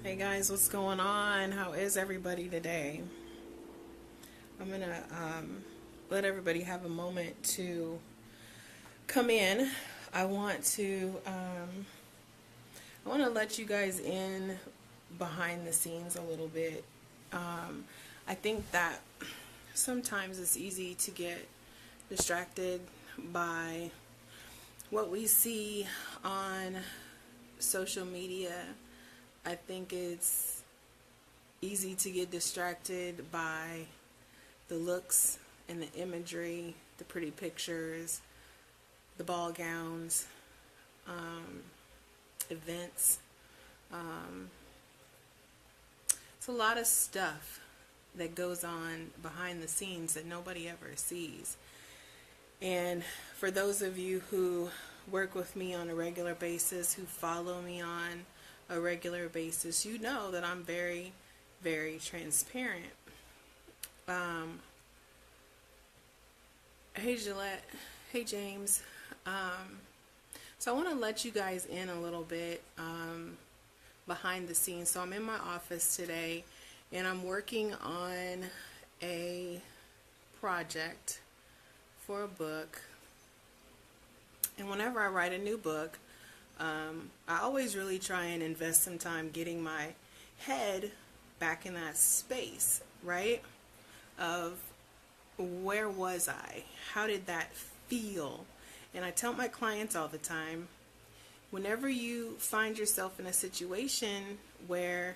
Hey guys, what's going on? How is everybody today? I'm gonna let everybody have a moment to come in. I want to let you guys in behind the scenes a little bit. I think that sometimes it's easy to get distracted by what we see on social media. I think it's easy to get distracted by the looks and the imagery, the pretty pictures, the ball gowns, events. It's a lot of stuff that goes on behind the scenes that nobody ever sees. And for those of you who work with me on a regular basis, who follow me on a regular basis, you know that I'm very, very transparent. Hey Gillette, hey James. So I want to let you guys in a little bit behind the scenes. So I'm in my office today and I'm working on a project for a book. And whenever I write a new book, I always really try and invest some time getting my head back in that space, right? Of where was I? How did that feel? And I tell my clients all the time, whenever you find yourself in a situation where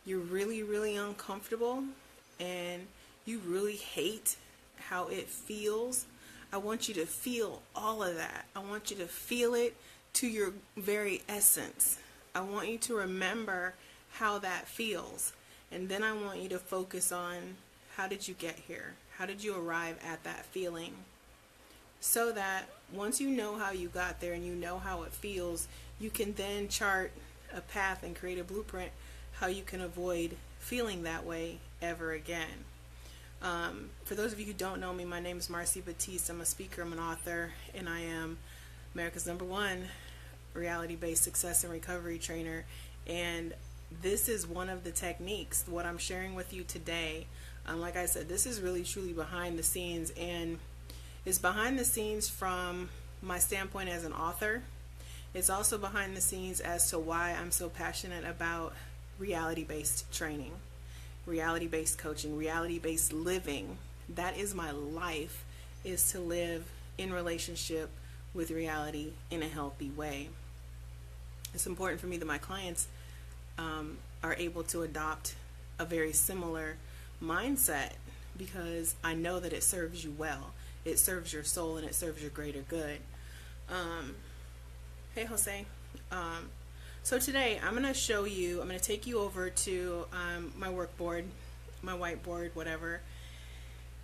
you're really, really uncomfortable and you really hate how it feels, I want you to feel all of that. I want you to feel it to your very essence. I want you to remember how that feels. And then I want you to focus on, how did you get here? How did you arrive at that feeling? So that once you know how you got there and you know how it feels, you can then chart a path and create a blueprint how you can avoid feeling that way ever again. For those of you who don't know me, my name is Marci Batiste. I'm a speaker, I'm an author, and I am America's #1 reality-based success and recovery trainer. And this is one of the techniques, what I'm sharing with you today. Like I said, this is really truly behind the scenes, and it's behind the scenes from my standpoint as an author. It's also behind the scenes as to why I'm so passionate about reality-based training, reality-based coaching, reality-based living. That is my life, is to live in relationship with reality in a healthy way. It's important for me that my clients are able to adopt a very similar mindset, because I know that it serves you well. It serves your soul and it serves your greater good. Hey Jose. So today I'm going to show you, I'm going to take you over to my workboard, my whiteboard, whatever,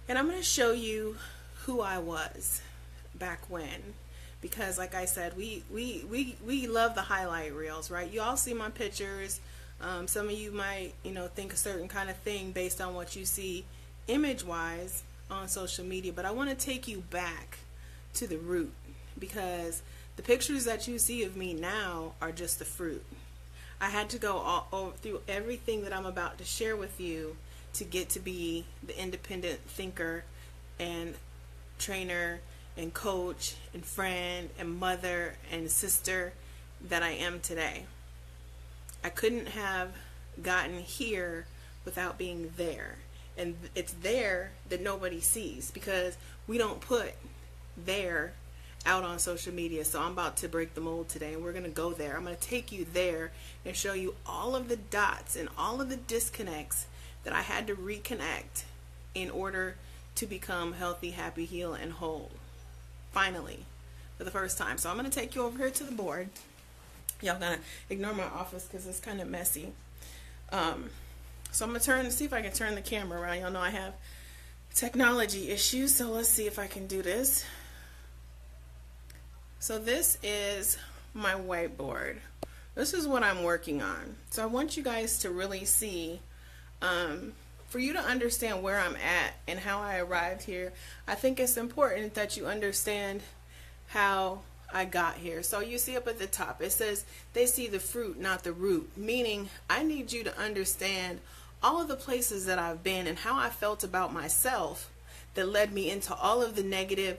and I'm going to show you who I was back when. Because like I said, we love the highlight reels, right? You all see my pictures. Some of you might, think a certain kind of thing based on what you see image-wise on social media. But I want to take you back to the root, because the pictures that you see of me now are just the fruit. I had to go all through everything that I'm about to share with you to get to be the independent thinker and trainer and coach and friend and mother and sister that I am today. I couldn't have gotten here without being there. And it's there that nobody sees, because we don't put there out on social media. So I'm about to break the mold today, and we're going to go there. I'm going to take you there and show you all of the dots and all of the disconnects that I had to reconnect in order to become healthy, happy, heal, and whole. Finally, for the first time. So I'm going to take you over here to the board. Y'all gonna ignore my office because it's kind of messy. So I'm gonna see if I can turn the camera around. Y'all know I have technology issues, so let's see if I can do this. So this is my whiteboard. This is what I'm working on. So I want you guys to really see, for you to understand where I'm at and how I arrived here. I think it's important that you understand how I got here. So you see up at the top, it says they see the fruit, not the root, meaning I need you to understand all of the places that I've been and how I felt about myself that led me into all of the negative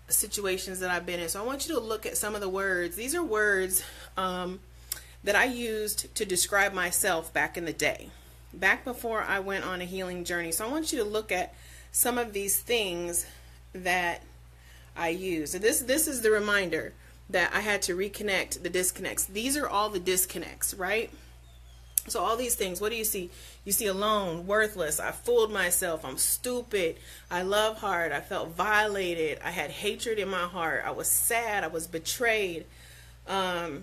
situations that I've been in. So I want you to look at some of the words. These are words that I used to describe myself back in the day, back before I went on a healing journey. So I want you to look at some of these things that I use. So this is the reminder that I had to reconnect the disconnects. These are all the disconnects, right? So all these things, what do you see? You see alone, worthless, I fooled myself, I'm stupid, I love hard, I felt violated, I had hatred in my heart, I was sad, I was betrayed. I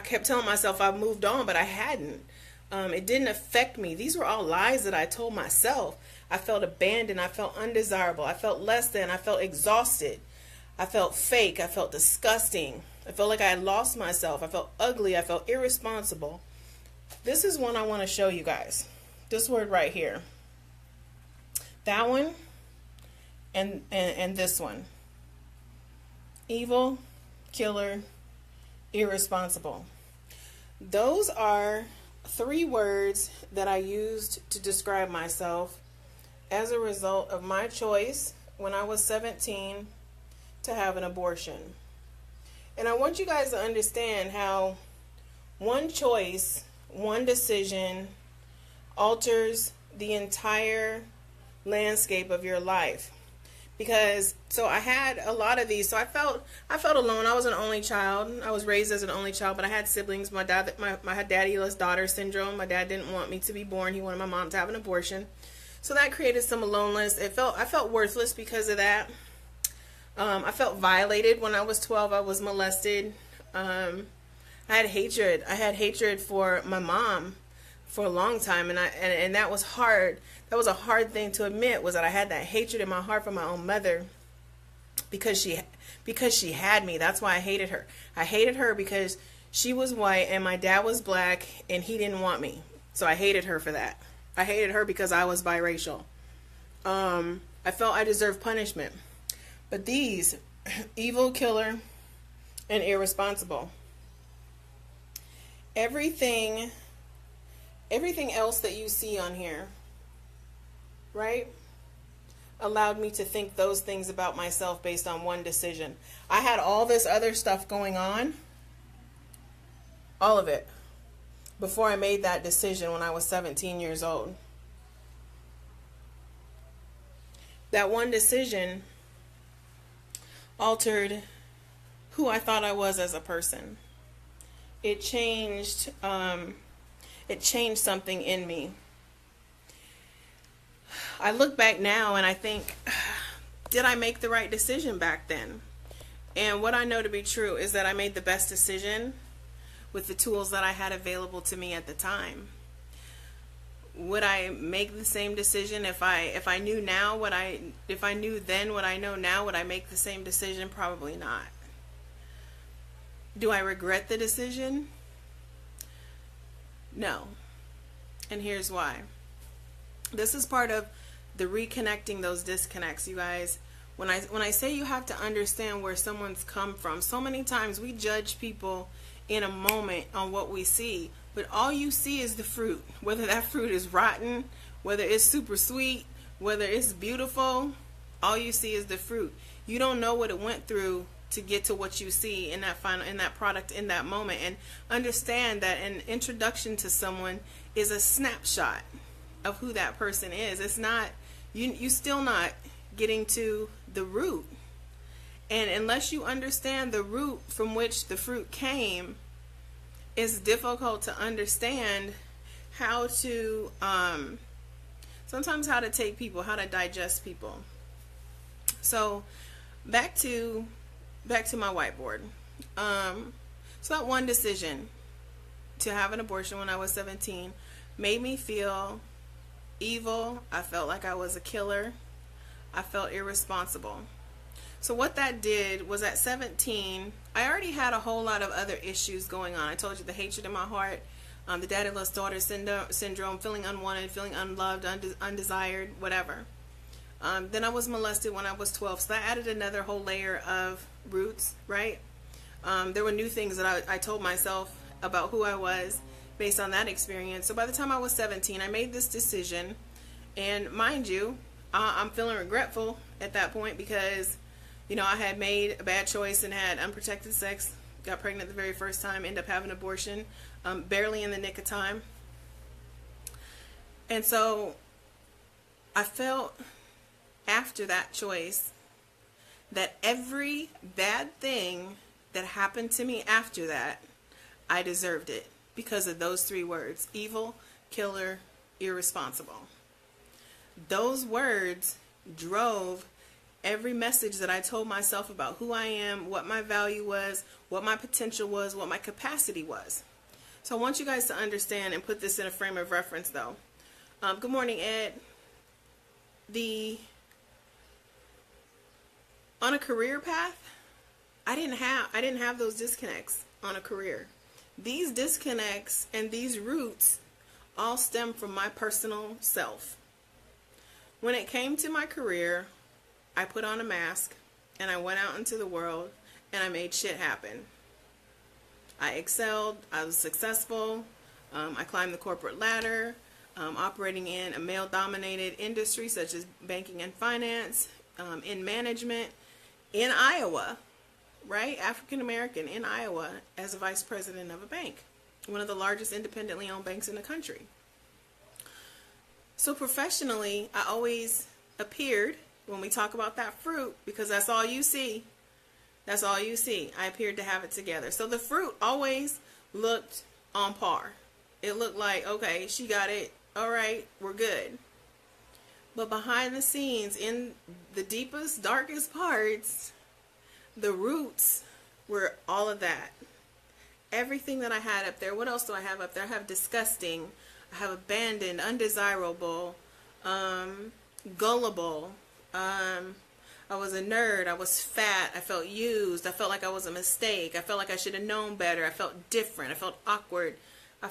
kept telling myself I moved on, but I hadn't. It didn't affect me. These were all lies that I told myself. I felt abandoned. I felt undesirable. I felt less than. I felt exhausted. I felt fake. I felt disgusting. I felt like I had lost myself. I felt ugly. I felt irresponsible. This is one I want to show you guys. This word right here. That one and this one. Evil, killer, irresponsible. Those are 3 words that I used to describe myself as a result of my choice when I was 17 to have an abortion. And I want you guys to understand how one choice, one decision alters the entire landscape of your life. Because so I had a lot of these. So I felt alone. I was an only child. I was raised as an only child, but I had siblings. My daddyless daughter syndrome. My dad didn't want me to be born. He wanted my mom to have an abortion. So that created some aloneness. I felt worthless because of that. I felt violated when I was 12. I was molested. I had hatred. I had hatred for my mom for a long time, and that was hard. That was a hard thing to admit, was that I had that hatred in my heart for my own mother because she had me. That's why I hated her. I hated her because she was white and my dad was black and he didn't want me. So I hated her for that. I hated her because I was biracial. I felt I deserved punishment. But these, evil, killer, and irresponsible. Everything else that you see on here, right, allowed me to think those things about myself based on one decision. I had all this other stuff going on, all of it, before I made that decision when I was 17 years old. That one decision altered who I thought I was as a person. It changed something in me. I look back now and I think, did I make the right decision back then? And what I know to be true is that I made the best decision with the tools that I had available to me at the time. Would I make the same decision if I knew now if I knew then what I know now? Would I make the same decision? Probably not. Do I regret the decision? No. And here's why. This is part of the reconnecting those disconnects, you guys. When I say you have to understand where someone's come from, so many times we judge people in a moment on what we see, but all you see is the fruit. Whether that fruit is rotten, whether it's super sweet, whether it's beautiful, all you see is the fruit. You don't know what it went through to get to what you see in that product in that moment. And understand that an introduction to someone is a snapshot of who that person is. It's not, you still not getting to the root. And unless you understand the root from which the fruit came, it's difficult to understand how to, sometimes how to take people, how to digest people. So back to my whiteboard. So that one decision to have an abortion when I was 17 made me feel evil. I felt like I was a killer. I felt irresponsible. So what that did was at 17, I already had a whole lot of other issues going on. I told you the hatred in my heart, the daddyless daughter syndrome, feeling unwanted, feeling unloved, undesired, whatever. Then I was molested when I was 12, so that added another whole layer of roots, right? There were new things that I told myself about who I was based on that experience. So by the time I was 17, I made this decision. And mind you, I'm feeling regretful at that point because, you know, I had made a bad choice and had unprotected sex, got pregnant the very first time, ended up having an abortion, barely in the nick of time. And so I felt after that choice that every bad thing that happened to me after that, I deserved it because of those three words: evil, killer, irresponsible. Those words drove every message that I told myself about who I am, what my value was, what my potential was, what my capacity was. So I want you guys to understand and put this in a frame of reference though. Good morning, Ed. On a career path, I didn't have those disconnects on a career. These disconnects and these roots all stem from my personal self. When it came to my career, I put on a mask and I went out into the world and I made shit happen. I excelled, I was successful, I climbed the corporate ladder, operating in a male-dominated industry such as banking and finance, in management, in Iowa, right? African American in Iowa as a vice president of a bank, one of the largest independently owned banks in the country. So professionally, I always appeared, when we talk about that fruit, because that's all you see. That's all you see. I appeared to have it together. So the fruit always looked on par. It looked like, okay, she got it. All right, we're good. But behind the scenes, in the deepest, darkest parts, the roots were all of that. Everything that I had up there. What else do I have up there? I have disgusting. I have abandoned, undesirable, gullible. I was a nerd. I was fat. I felt used. I felt like I was a mistake. I felt like I should have known better. I felt different. I felt awkward. I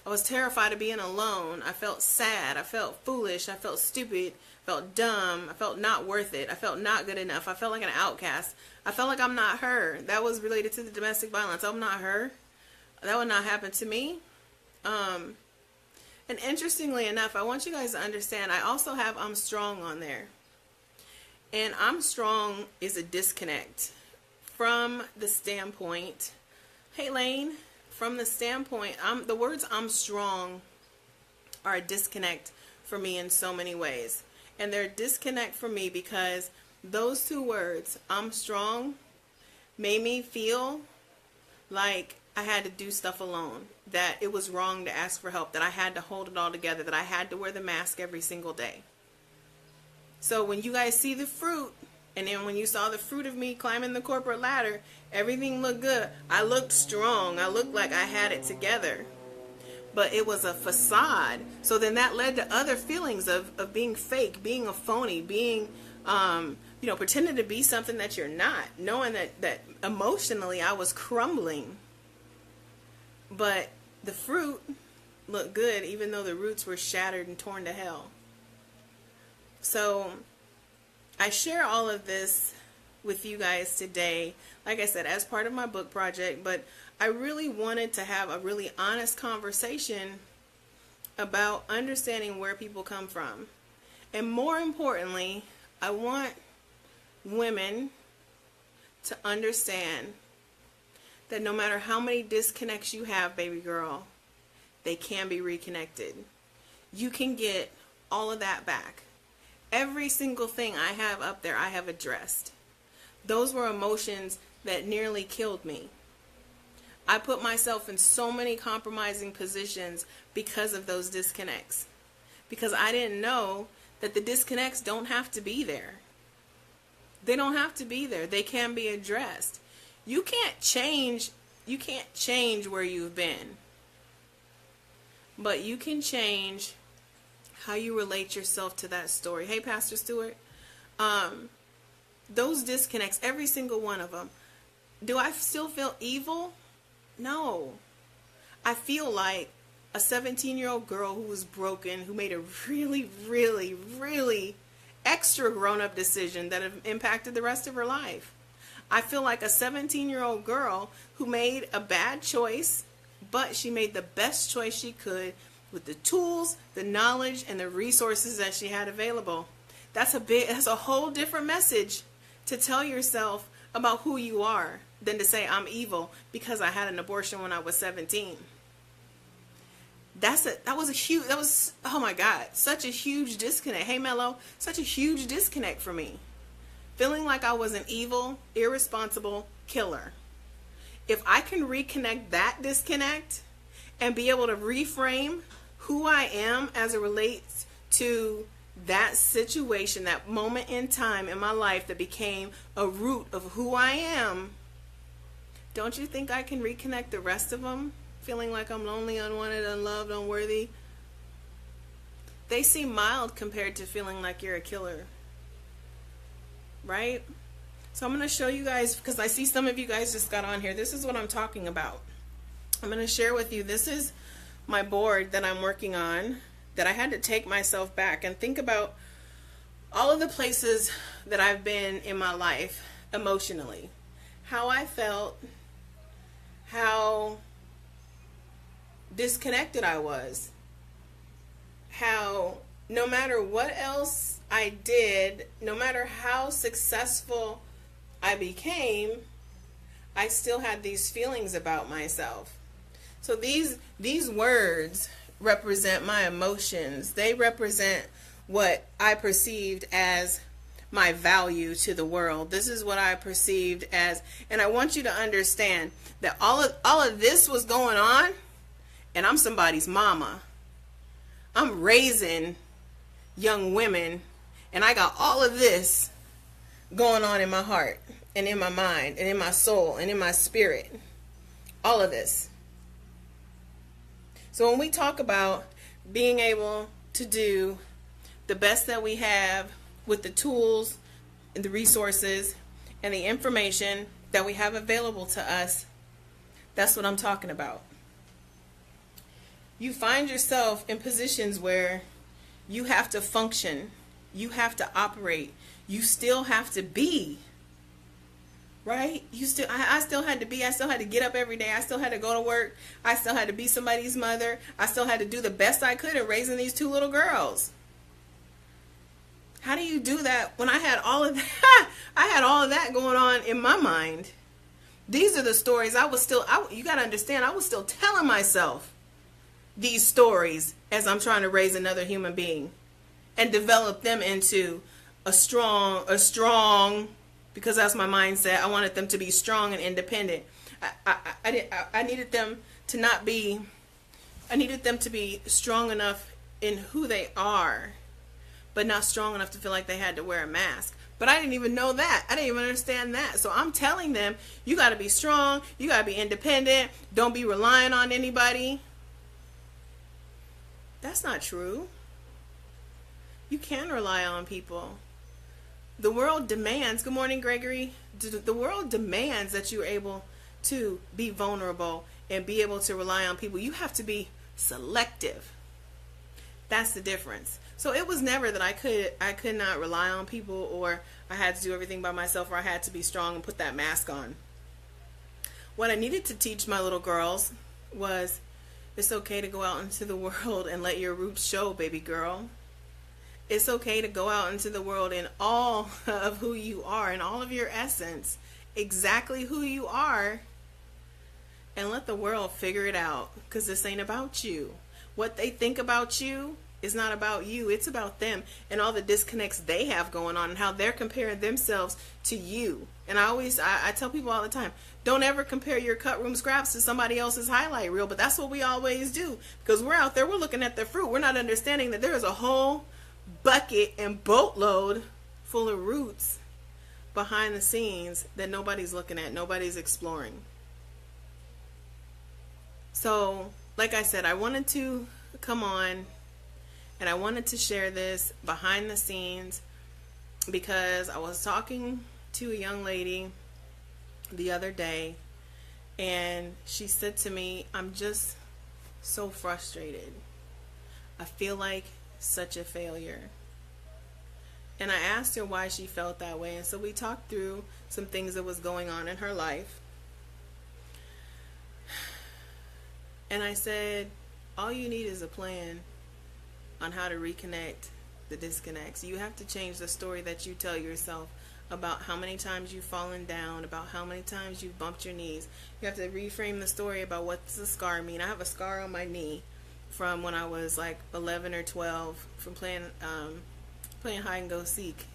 was terrified of being alone. I felt sad. I felt foolish. I felt stupid. I felt dumb. I felt not worth it. I felt not good enough. I felt like an outcast. I felt like I'm not her. That was related to the domestic violence. I'm not her. That would not happen to me. And interestingly enough, I want you guys to understand, I also have I'm strong on there. And I'm strong is a disconnect from the standpoint, hey Lane, from the standpoint, the words I'm strong are a disconnect for me in so many ways. And they're a disconnect for me because those two words, I'm strong, made me feel like I had to do stuff alone, that it was wrong to ask for help, that I had to hold it all together, that I had to wear the mask every single day. So when you guys see the fruit, and then when you saw the fruit of me climbing the corporate ladder, everything looked good. I looked strong. I looked like I had it together. But it was a facade. So then that led to other feelings of being fake, being a phony, being, pretending to be something that you're not, knowing that emotionally I was crumbling. But the fruit looked good even though the roots were shattered and torn to hell. So I share all of this with you guys today, like I said, as part of my book project, but I really wanted to have a really honest conversation about understanding where people come from. And more importantly, I want women to understand that no matter how many disconnects you have, baby girl, they can be reconnected. You can get all of that back. Every single thing I have up there, I have addressed. Those were emotions that nearly killed me. I put myself in so many compromising positions because of those disconnects. Because I didn't know that the disconnects don't have to be there. They don't have to be there. They can be addressed. You can't change where you've been. But you can change how you relate yourself to that story. Hey, Pastor Stewart. Those disconnects, every single one of them. Do I still feel evil? No. I feel like a 17-year-old girl who was broken, who made a really, really, really extra grown-up decision that have impacted the rest of her life. I feel like a 17-year-old girl who made a bad choice, but she made the best choice she could with the tools, the knowledge, and the resources that she had available. That's a whole different message to tell yourself about who you are than to say I'm evil because I had an abortion when I was 17. Oh my God, such a huge disconnect. Hey Mello, such a huge disconnect for me. Feeling like I was an evil, irresponsible killer. If I can reconnect that disconnect and be able to reframe who I am as it relates to that situation, that moment in time in my life that became a root of who I am, don't you think I can reconnect the rest of them? Feeling like I'm lonely, unwanted, unloved, unworthy. They seem mild compared to feeling like you're a killer. Right? So I'm going to show you guys, because I see some of you guys just got on here. This is what I'm talking about. I'm going to share with you. This is my board that I'm working on, that I had to take myself back and think about all of the places that I've been in my life emotionally. How I felt, how disconnected I was, how no matter what else I did, no matter how successful I became, I still had these feelings about myself. So these words represent my emotions. They represent what I perceived as my value to the world. This is what I perceived as, and I want you to understand that all of this was going on, and I'm somebody's mama. I'm raising young women, and I got all of this going on in my heart and in my mind and in my soul and in my spirit. All of this. So when we talk about being able to do the best that we have with the tools and the resources and the information that we have available to us, that's what I'm talking about. You find yourself in positions where you have to function, you have to operate, you still have to be, right? I still had to be, I still had to get up every day, I still had to go to work, I still had to be somebody's mother, I still had to do the best I could at raising these two little girls. How do you do that when I had all of that? I had all of that going on in my mind. These are the stories you got to understand, I was still telling myself these stories as I'm trying to raise another human being and develop them into a strong, because that's my mindset. I wanted them to be strong and independent. I needed them to be strong enough in who they are, but not strong enough to feel like they had to wear a mask. But I didn't even know that. I didn't even understand that. So I'm telling them, you got to be strong, you got to be independent, don't be relying on anybody. That's not true. You can rely on people. The world demands, good morning, Gregory. The world demands that you're able to be vulnerable and be able to rely on people. You have to be selective. That's the difference. So it was never that I could not rely on people, or I had to do everything by myself, or I had to be strong and put that mask on. What I needed to teach my little girls was, it's okay to go out into the world and let your roots show, baby girl. It's okay to go out into the world in all of who you are, in all of your essence, exactly who you are, and let the world figure it out, because this ain't about you. What they think about you is not about you. It's about them and all the disconnects they have going on and how they're comparing themselves to you. And I tell people all the time, don't ever compare your cut room scraps to somebody else's highlight reel. But that's what we always do, because we're out there, we're looking at the fruit. We're not understanding that there is a whole bucket and boatload full of roots behind the scenes that nobody's looking at, nobody's exploring. So, like I said, I wanted to come on and I wanted to share this behind the scenes, because I was talking to a young lady the other day, and she said to me, I'm just so frustrated. I feel like such a failure. And I asked her why she felt that way. And so we talked through some things that was going on in her life. And I said, all you need is a plan on how to reconnect the disconnects. You have to change the story that you tell yourself about how many times you've fallen down, about how many times you've bumped your knees. You have to reframe the story about what's the scar mean. I have a scar on my knee from when I was like 11 or 12 from playing hide and go seek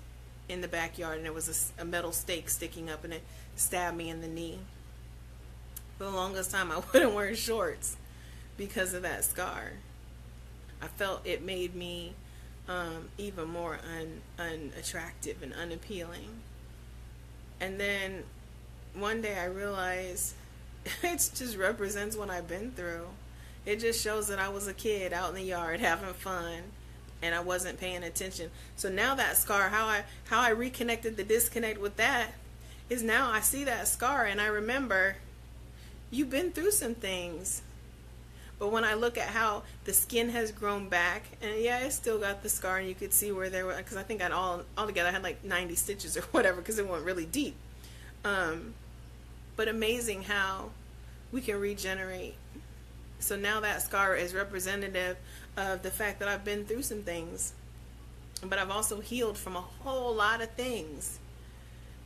in the backyard, and there was a metal stake sticking up and it stabbed me in the knee. For the longest time I wouldn't wear shorts because of that scar. I felt it made me even more unattractive and unappealing. And then one day I realized it just represents what I've been through. It just shows that I was a kid out in the yard having fun and I wasn't paying attention. So now that scar, how I reconnected the disconnect with that is now I see that scar and I remember you've been through some things. But when I look at how the skin has grown back, and yeah, it still got the scar, and you could see where there were, because I think I'd all together I had like 90 stitches or whatever, because it went really deep. But amazing how we can regenerate. So now that scar is representative of the fact that I've been through some things, but I've also healed from a whole lot of things.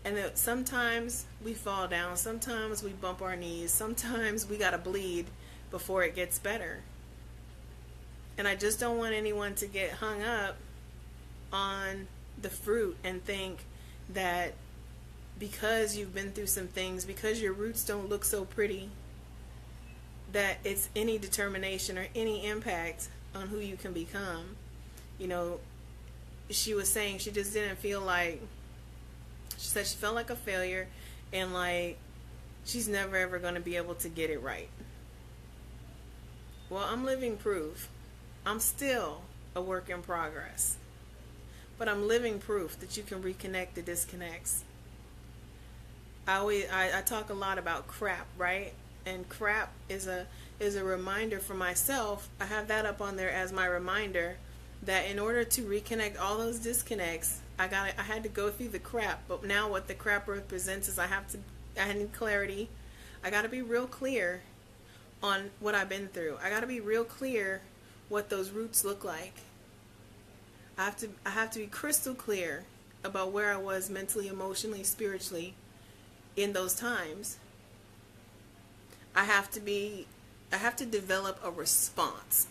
And that sometimes we fall down, sometimes we bump our knees, sometimes we gotta bleed before it gets better. And I just don't want anyone to get hung up on the fruit and think that because you've been through some things, because your roots don't look so pretty, that it's any determination or any impact on who you can become. You know, she was saying she just didn't feel like, she said she felt like a failure and like she's never ever going to be able to get it right. Well, I'm living proof. I'm still a work in progress. But I'm living proof that you can reconnect the disconnects. I talk a lot about crap, right? And crap is a reminder for myself. I have that up on there as my reminder that in order to reconnect all those disconnects, I had to go through the crap. But now what the crap represents is I need clarity. I got to be real clear on what I've been through. I got to be real clear what those roots look like. I have to be crystal clear about where I was mentally, emotionally, spiritually in those times. I have to develop a response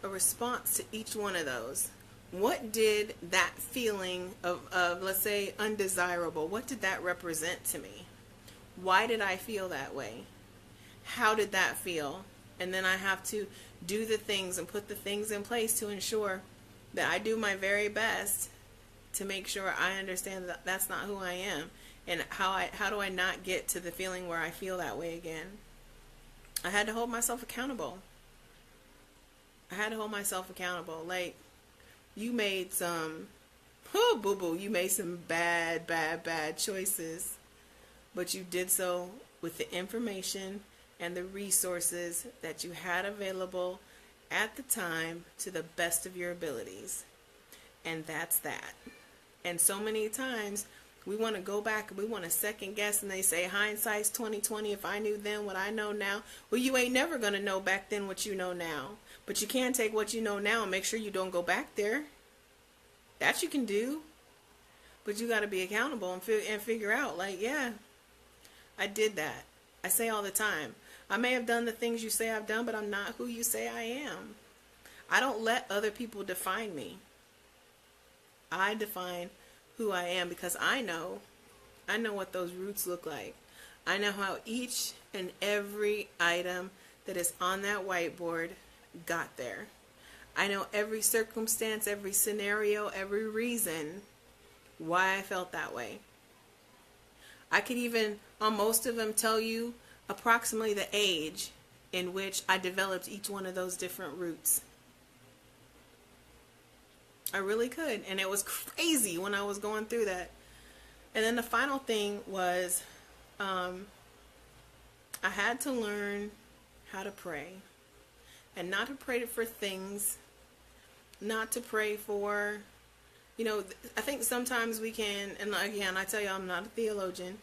to each one of those. What did that feeling of let's say undesirable, what did that represent to me? Why did I feel that way? How did that feel? And then I have to do the things and put the things in place to ensure that I do my very best to make sure I understand that that's not who I am, and how do I not get to the feeling where I feel that way again. I had to hold myself accountable. Like, you made some, oh boo-boo, you made some bad choices, but you did so with the information and the resources that you had available at the time to the best of your abilities. And that's that. And so many times we want to go back and we want to second guess, and they say hindsight's 20/20. If I knew then what I know now. Well, you ain't never going to know back then what you know now. But you can take what you know now and make sure you don't go back there. That you can do. But you got to be accountable and figure out, like, yeah, I did that. I say all the time, I may have done the things you say I've done, but I'm not who you say I am. I don't let other people define me. I define who I am because I know what those roots look like. I know how each and every item that is on that whiteboard got there. I know every circumstance, every scenario, every reason why I felt that way. I could even, on most of them, tell you approximately the age in which I developed each one of those different roots. I really could, and it was crazy when I was going through that. And then the final thing was I had to learn how to pray, and not to pray for things, not to pray for I think sometimes we can, and again, I tell you, I'm not a theologian,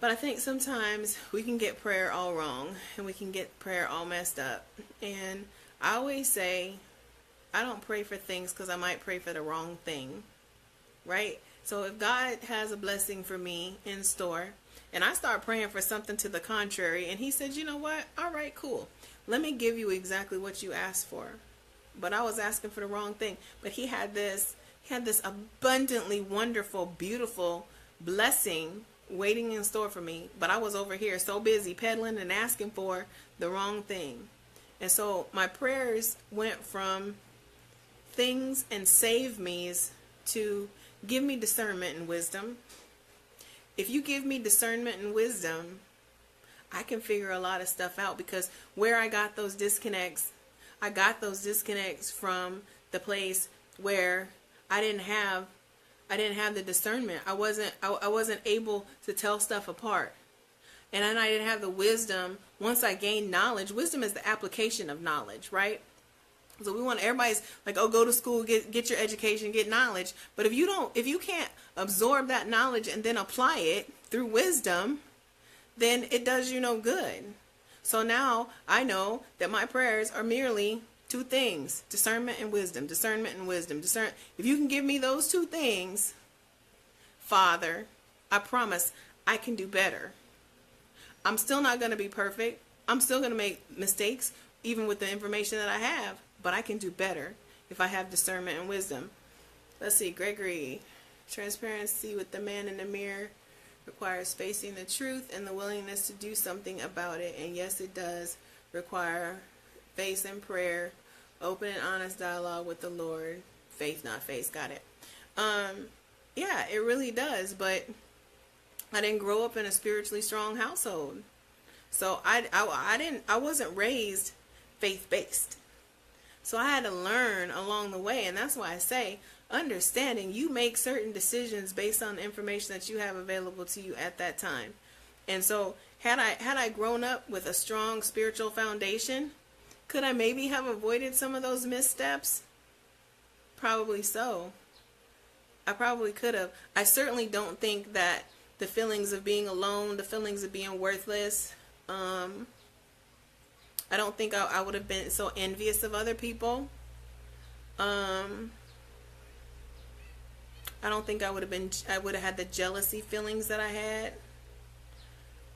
but I think sometimes we can get prayer all wrong, and we can get prayer all messed up. And I always say, I don't pray for things because I might pray for the wrong thing, right? So if God has a blessing for me in store, and I start praying for something to the contrary, and he said, you know what? All right, cool. Let me give you exactly what you asked for. But I was asking for the wrong thing. But he had this abundantly wonderful, beautiful blessing waiting in store for me. But I was over here so busy peddling and asking for the wrong thing. And so my prayers went from things and save me's to give me discernment and wisdom. If you give me discernment and wisdom, I can figure a lot of stuff out, because where I got those disconnects from the place where I didn't have the discernment. I wasn't able to tell stuff apart. And then I didn't have the wisdom. Once I gained knowledge, wisdom is the application of knowledge, right? So we want, everybody's like, oh, go to school, get your education, get knowledge. But if you can't absorb that knowledge and then apply it through wisdom, then it does you no good. So now I know that my prayers are merely two things: discernment and wisdom, discernment and wisdom. If you can give me those two things, Father, I promise I can do better. I'm still not going to be perfect. I'm still going to make mistakes, even with the information that I have. But I can do better if I have discernment and wisdom. Let's see, Gregory. Transparency with the man in the mirror requires facing the truth and the willingness to do something about it. And yes, it does require faith and prayer, open and honest dialogue with the Lord. Faith, not face. Got it. Yeah, it really does. But I didn't grow up in a spiritually strong household. So I wasn't raised faith-based. So I had to learn along the way. And that's why I say, understanding, you make certain decisions based on the information that you have available to you at that time. And so had I grown up with a strong spiritual foundation, could I maybe have avoided some of those missteps? Probably so. I probably could have. I certainly don't think that the feelings of being alone, the feelings of being worthless, I don't think I would have been so envious of other people. I don't think I would have had the jealousy feelings that I had.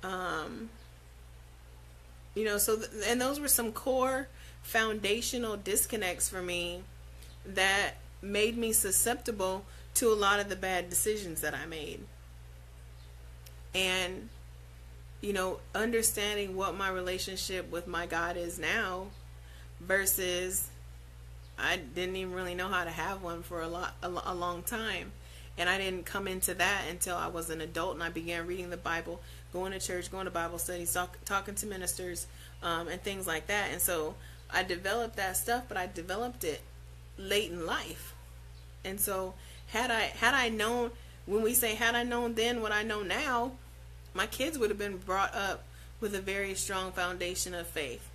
And those were some core foundational disconnects for me that made me susceptible to a lot of the bad decisions that I made. And understanding what my relationship with my God is now versus I didn't even really know how to have one for a long time. And I didn't come into that until I was an adult and I began reading the Bible, going to church, going to Bible studies, talking to ministers, and things like that. And so I developed that stuff, but I developed it late in life. And so had I known, when we say had I known then what I know now, my kids would have been brought up with a very strong foundation of faith.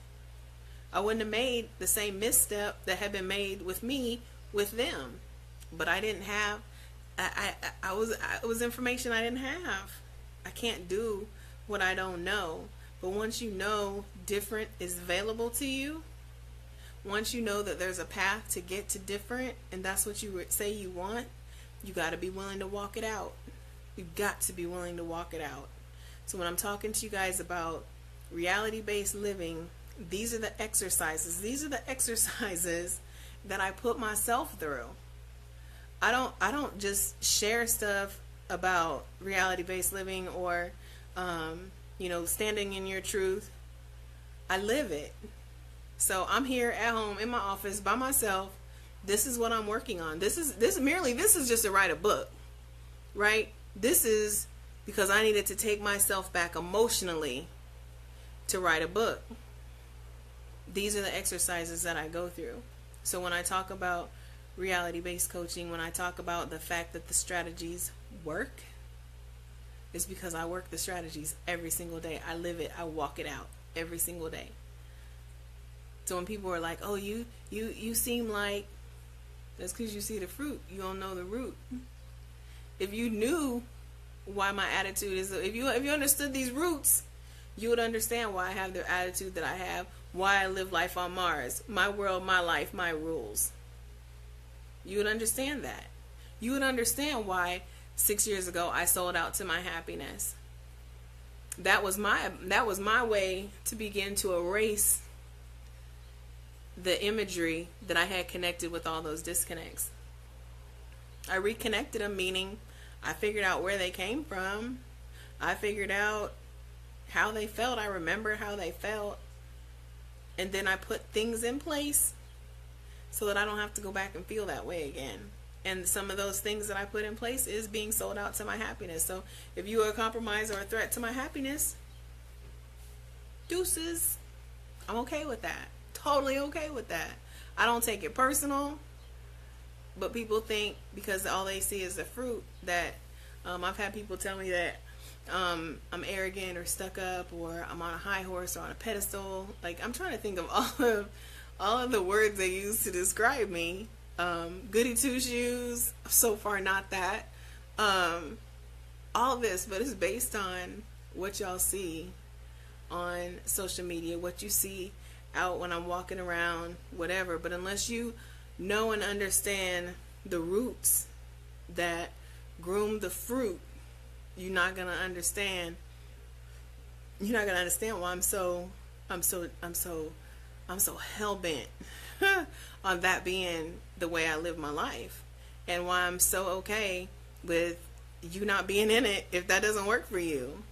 I wouldn't have made the same misstep that had been made with me with them. But I didn't have, it was information I didn't have. I can't do what I don't know. But once you know different is available to you, once you know that there's a path to get to different, and that's what you say you want, you got to be willing to walk it out. You've got to be willing to walk it out. So when I'm talking to you guys about reality-based living, these are the exercises. These are the exercises that I put myself through. I don't just share stuff about reality-based living or standing in your truth. I live it. So I'm here at home in my office by myself. This is what I'm working on. This is just to write a book, right? This is because I needed to take myself back emotionally to write a book. These are the exercises that I go through. So when I talk about reality-based coaching, when I talk about the fact that the strategies work, it's because I work the strategies every single day. I live it. I walk it out every single day. So when people are like, oh, you seem like That's because you see the fruit. You don't know the root. If you knew why my attitude is, if you understood these roots, you would understand why I have the attitude that I have, why I live life on Mars, my world, my life, my rules. You would understand that. You would understand why 6 years ago I sold out to my happiness. That was my way to begin to erase the imagery that I had connected with all those disconnects. I reconnected them, meaning I figured out where they came from. I figured out how they felt. I remembered how they felt. And then I put things in place so that I don't have to go back and feel that way again. And some of those things that I put in place is being sold out to my happiness. So if you are a compromise or a threat to my happiness, deuces. I'm okay with that. Totally okay with that. I don't take it personal. But people think because all they see is the fruit that I've had people tell me that I'm arrogant or stuck up or I'm on a high horse or on a pedestal. Like, I'm trying to think of all of the words they use to describe me. Goody two shoes. So far, not that. All this, but it's based on what y'all see on social media, what you see out when I'm walking around, whatever. But unless you know and understand the roots that groom the fruit, you're not gonna understand why I'm so hell bent on that being the way I live my life, and why I'm so okay with you not being in it if that doesn't work for you,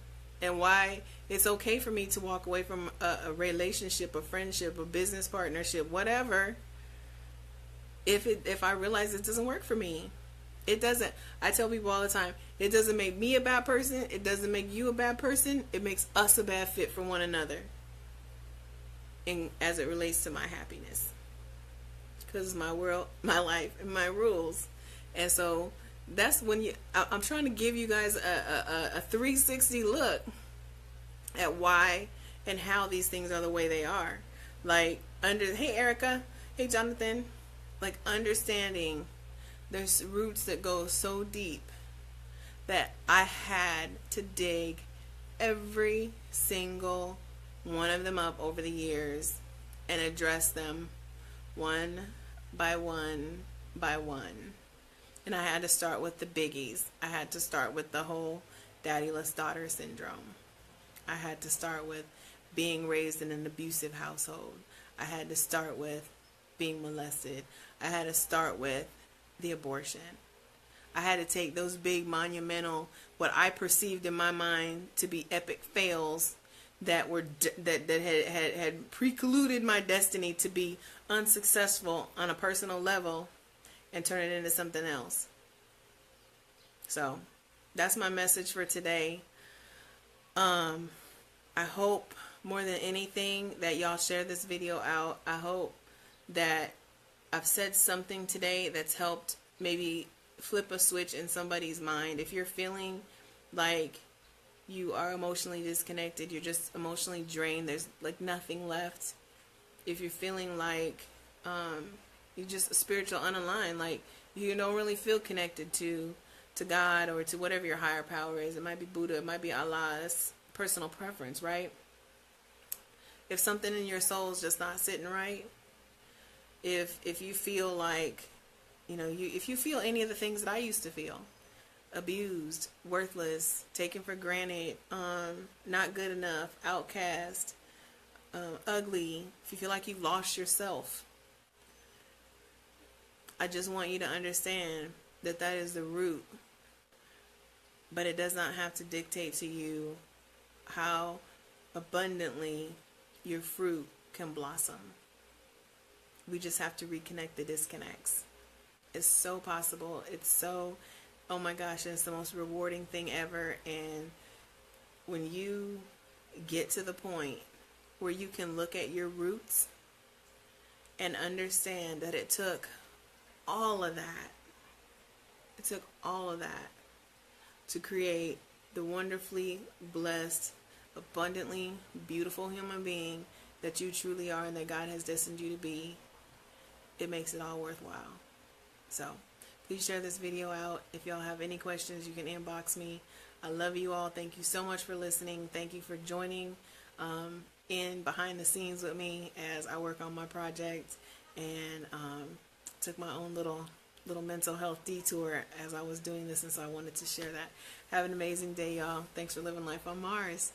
and why it's okay for me to walk away from a relationship, a friendship, a business partnership, whatever, if I realize it doesn't work for me. It doesn't. I tell people all the time, it doesn't make me a bad person. It doesn't make you a bad person. It makes us a bad fit for one another. And as it relates to my happiness. Because it's my world, my life, and my rules. And so that's when I'm trying to give you guys a 360 look at why and how these things are the way they are. Like, hey Erica, hey Jonathan, like understanding there's roots that go so deep that I had to dig every single one of them up over the years and address them one by one by one. And I had to start with the biggies. I had to start with the whole daddyless daughter syndrome. I had to start with being raised in an abusive household. I had to start with being molested. I had to start with the abortion. I had to take those big monumental, what I perceived in my mind to be epic fails that were that had precluded my destiny to be unsuccessful on a personal level, and turn it into something else. So that's my message for today. I hope more than anything that y'all share this video out. I hope that I've said something today that's helped maybe flip a switch in somebody's mind. If you're feeling like you are emotionally disconnected, you're just emotionally drained, there's like nothing left. If you're feeling like you're just spiritual unaligned, like you don't really feel connected to God or to whatever your higher power is. It might be Buddha, it might be Allah. That's personal preference, right? If something in your soul is just not sitting right, if you feel like, if you feel any of the things that I used to feel, abused, worthless, taken for granted, not good enough, outcast, ugly, if you feel like you've lost yourself, I just want you to understand that that is the root. But it does not have to dictate to you how abundantly your fruit can blossom. We just have to reconnect the disconnects. It's so possible. It's so, oh my gosh, it's the most rewarding thing ever. And when you get to the point where you can look at your roots and understand that it took all of that, to create the wonderfully blessed, abundantly beautiful human being that you truly are and that God has destined you to be, it makes it all worthwhile. So please share this video out. If y'all have any questions, you can inbox me. I love you all. Thank you so much for listening. Thank you for joining in behind the scenes with me as I work on my project, and took my own little mental health detour as I was doing this, and so I wanted to share that. Have an amazing day, y'all. Thanks for living life on Mars.